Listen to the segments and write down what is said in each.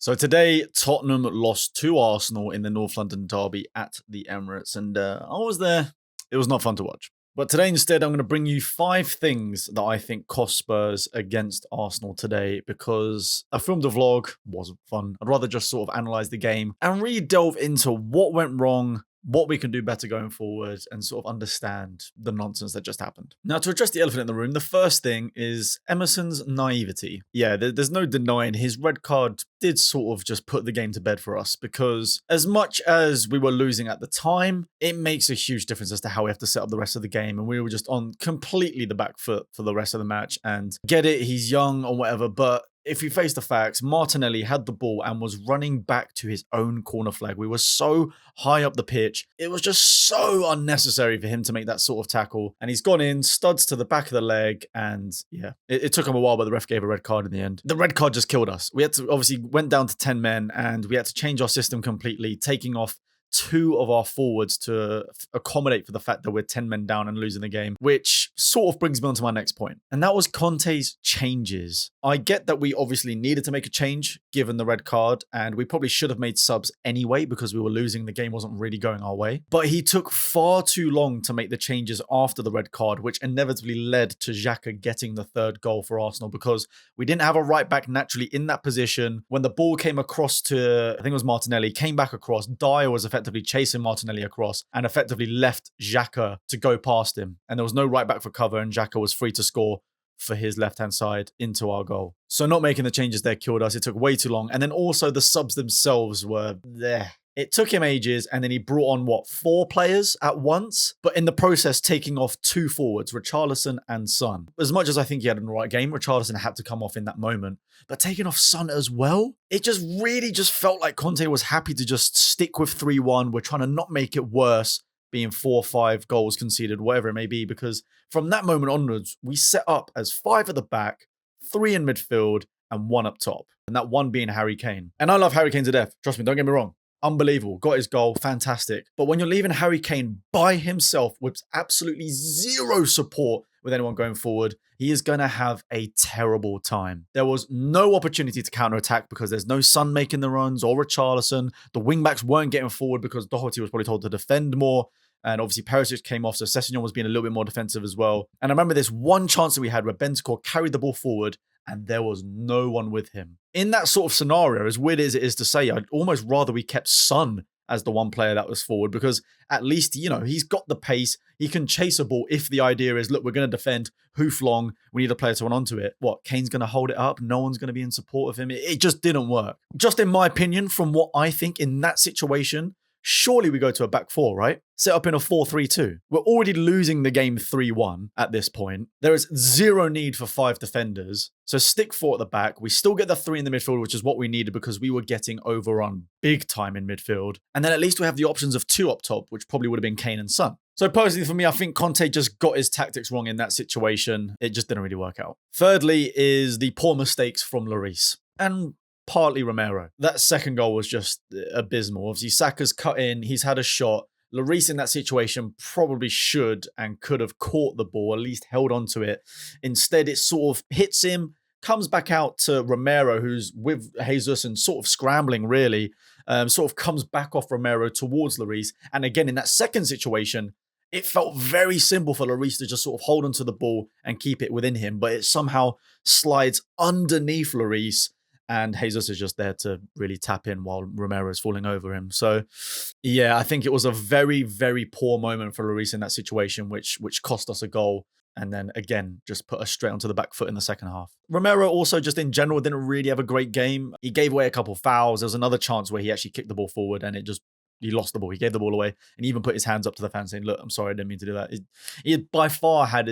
So today, Tottenham lost to Arsenal in the North London derby at the Emirates, and I was there. It was not fun to watch. But today, instead, I'm going to bring you 5 things that I think cost Spurs against Arsenal today, because I filmed a vlog, wasn't fun. I'd rather just sort of analyze the game and really delve into what went wrong, what we can do better going forward, and sort of understand the nonsense that just happened. Now, to address the elephant in the room, the first thing is Emersons' naivety. Yeah, there's no denying his red card did sort of just put the game to bed for us, because as much as we were losing at the time, it makes a huge difference as to how we have to set up the rest of the game, and we were just on completely the back foot for the rest of the match. And get it, he's young or whatever, but if you face the facts, Martinelli had the ball and was running back to his own corner flag. We were so high up the pitch. It was just so unnecessary for him to make that sort of tackle. And he's gone in, studs to the back of the leg. And yeah, it took him a while, but the ref gave a red card in the end. The red card just killed us. We had to, obviously went down to 10 men and we had to change our system completely, taking off 2 of our forwards to accommodate for the fact that we're 10 men down and losing the game, which sort of brings me on to my next point. And that was Conte's changes. I get that we obviously needed to make a change given the red card, and we probably should have made subs anyway because we were losing. The game wasn't really going our way. But he took far too long to make the changes after the red card, which inevitably led to Xhaka getting the 3rd goal for Arsenal, because we didn't have a right back naturally in that position. When the ball came across to, I think it was Martinelli, came back across, Dyer was effectively chasing Martinelli across and effectively left Xhaka to go past him. And there was no right back for cover, and Xhaka was free to score for his left-hand side into our goal. So not making the changes there killed us. It took way too long. And then also the subs themselves were there. It took him ages, and then he brought on, 4 players at once? But in the process, taking off 2 forwards, Richarlison and Son. As much as I think he had an alright game, Richarlison had to come off in that moment. But taking off Son as well? It just really just felt like Conte was happy to just stick with 3-1. We're trying to not make it worse, being 4 or 5 goals conceded, whatever it may be. Because from that moment onwards, we set up as 5 at the back, 3 in midfield, and 1 up top. And that 1 being Harry Kane. And I love Harry Kane to death. Trust me, don't get me wrong. Unbelievable. Got his goal. Fantastic. But when you're leaving Harry Kane by himself with absolutely zero support with anyone going forward, he is going to have a terrible time. There was no opportunity to counter-attack because there's no Son making the runs or Richarlison. The wing-backs weren't getting forward because Doherty was probably told to defend more. And obviously Perisic came off, so Sessegnon was being a little bit more defensive as well. And I remember this one chance that we had where Bentancur carried the ball forward and there was no one with him. In that sort of scenario, as weird as it is to say, I'd almost rather we kept Son as the one player that was forward, because at least, he's got the pace. He can chase a ball if the idea is, look, we're going to defend, hoof long, we need a player to run onto it. What, Kane's going to hold it up? No one's going to be in support of him? It just didn't work. Just in my opinion, from what I think in that situation, surely we go to a back 4, right? Set up in a 4-3-2. We're already losing the game 3-1 at this point. There is zero need for 5 defenders. So stick 4 at the back. We still get the 3 in the midfield, which is what we needed because we were getting overrun big time in midfield. And then at least we have the options of 2 up top, which probably would have been Kane and Son. So personally for me, I think Conte just got his tactics wrong in that situation. It just didn't really work out. Thirdly is the poor mistakes from Lloris. And partly Romero. That second goal was just abysmal. Obviously, Saka's cut in. He's had a shot. Lloris in that situation probably should and could have caught the ball, at least held onto it. Instead, it sort of hits him, comes back out to Romero, who's with Jesus and sort of scrambling, really. Sort of comes back off Romero towards Lloris. And again, in that second situation, it felt very simple for Lloris to just sort of hold onto the ball and keep it within him. But it somehow slides underneath Lloris, and Jesus is just there to really tap in while Romero is falling over him. So, yeah, I think it was a very, very poor moment for Lloris in that situation, which cost us a goal. And then, again, just put us straight onto the back foot in the second half. Romero also, just in general, didn't really have a great game. He gave away a couple of fouls. There was another chance where he actually kicked the ball forward and he lost the ball. He gave the ball away and he even put his hands up to the fans saying, look, I'm sorry, I didn't mean to do that. He by far had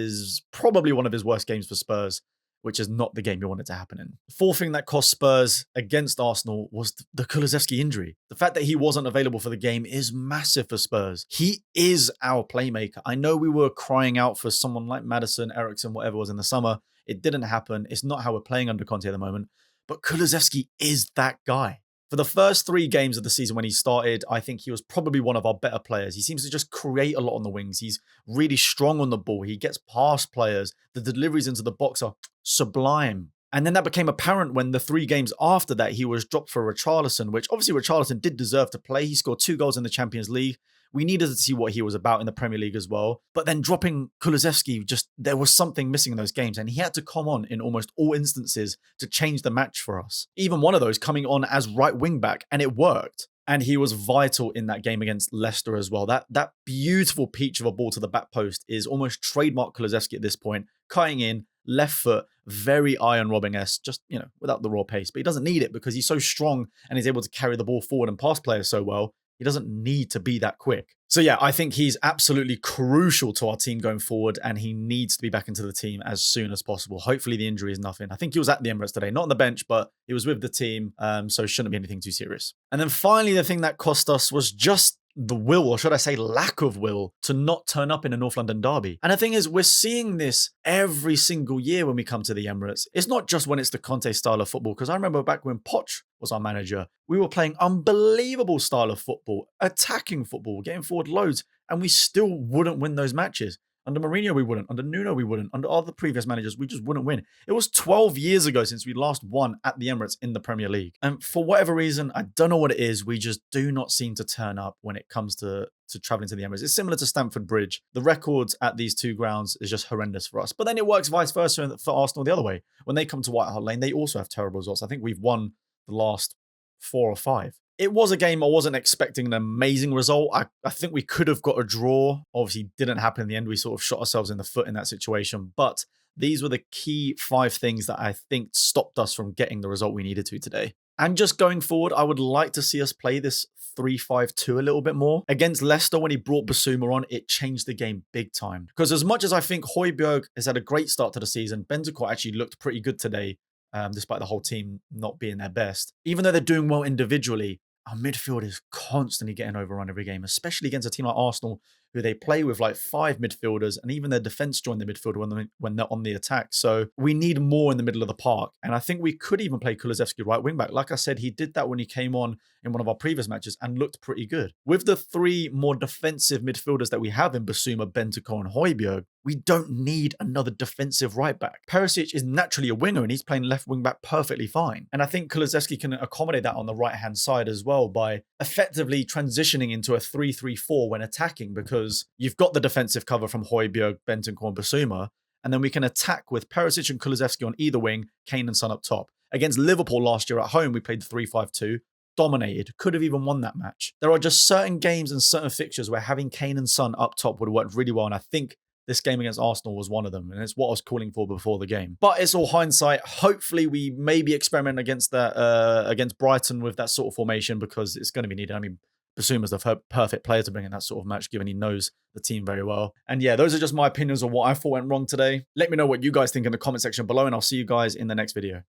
probably one of his worst games for Spurs, which is not the game you want it to happen in. The fourth thing that cost Spurs against Arsenal was the Klasnic injury. The fact that he wasn't available for the game is massive for Spurs. He is our playmaker. I know we were crying out for someone like Maddison, Eriksen, whatever was in the summer. It didn't happen. It's not how we're playing under Conte at the moment. But Kulusevski is that guy. For the first 3 games of the season when he started, I think he was probably one of our better players. He seems to just create a lot on the wings. He's really strong on the ball. He gets past players. The deliveries into the box are sublime. And then that became apparent when the 3 games after that he was dropped for Richarlison, which obviously Richarlison did deserve to play. He scored 2 goals in the Champions League. We needed to see what he was about in the Premier League as well. But then dropping Kulusevski, there was something missing in those games. And he had to come on in almost all instances to change the match for us. Even one of those coming on as right wing back, and it worked. And he was vital in that game against Leicester as well. That beautiful peach of a ball to the back post is almost trademark Kulusevski at this point. Cutting in, left foot, very Iron Robbing-esque, just, without the raw pace. But he doesn't need it because he's so strong and he's able to carry the ball forward and pass players so well. He doesn't need to be that quick. So yeah, I think he's absolutely crucial to our team going forward, and he needs to be back into the team as soon as possible. Hopefully the injury is nothing. I think he was at the Emirates today, not on the bench, but he was with the team, so it shouldn't be anything too serious. And then finally, the thing that cost us was just the will, or should I say lack of will, to not turn up in a North London derby. And the thing is, we're seeing this every single year when we come to the Emirates. It's not just when it's the Conte style of football, because I remember back when Poch was our manager, we were playing unbelievable style of football, attacking football, getting forward loads, and we still wouldn't win those matches. Under Mourinho, we wouldn't. Under Nuno, we wouldn't. Under other previous managers, we just wouldn't win. It was 12 years ago since we last won at the Emirates in the Premier League. And for whatever reason, I don't know what it is, we just do not seem to turn up when it comes to traveling to the Emirates. It's similar to Stamford Bridge. The records at these 2 grounds is just horrendous for us. But then it works vice versa for Arsenal the other way. When they come to White Hart Lane, they also have terrible results. I think we've won the last 4 or 5. It was a game I wasn't expecting an amazing result. I think we could have got a draw. Obviously, didn't happen in the end. We sort of shot ourselves in the foot in that situation. But these were the key 5 things that I think stopped us from getting the result we needed to today. And just going forward, I would like to see us play this 3-5-2 a little bit more. Against Leicester, when he brought Basuma on, it changed the game big time. Because as much as I think Højbjerg has had a great start to the season, Bentancur actually looked pretty good today. Despite the whole team not being their best. Even though they're doing well individually, our midfield is constantly getting overrun every game, especially against a team like Arsenal, who they play with like 5 midfielders, and even their defense join the midfield when they're on the attack. So we need more in the middle of the park. And I think we could even play Kulusevski right wing back. Like I said, he did that when he came on in one of our previous matches and looked pretty good. With the 3 more defensive midfielders that we have in Basuma, Bentancur, and Højbjerg, we don't need another defensive right back. Perisic is naturally a winger and he's playing left wing back perfectly fine. And I think Kulusevski can accommodate that on the right hand side as well by effectively transitioning into a 3-3-4 when attacking, because you've got the defensive cover from Højbjerg, Bentancur, and Basuma, and then we can attack with Perisic and Kulusevski on either wing, Kane and Son up top. Against Liverpool last year at home, we played 3-5-2. Dominated, could have even won that match. There are just certain games and certain fixtures where having Kane and Son up top would work really well, and I think this game against Arsenal was one of them, and it's what I was calling for before the game. But it's all hindsight. Hopefully, we maybe experiment against Brighton with that sort of formation, because it's going to be needed. I mean, Basuma's the perfect player to bring in that sort of match, given he knows the team very well. And yeah, those are just my opinions on what I thought went wrong today. Let me know what you guys think in the comment section below, and I'll see you guys in the next video.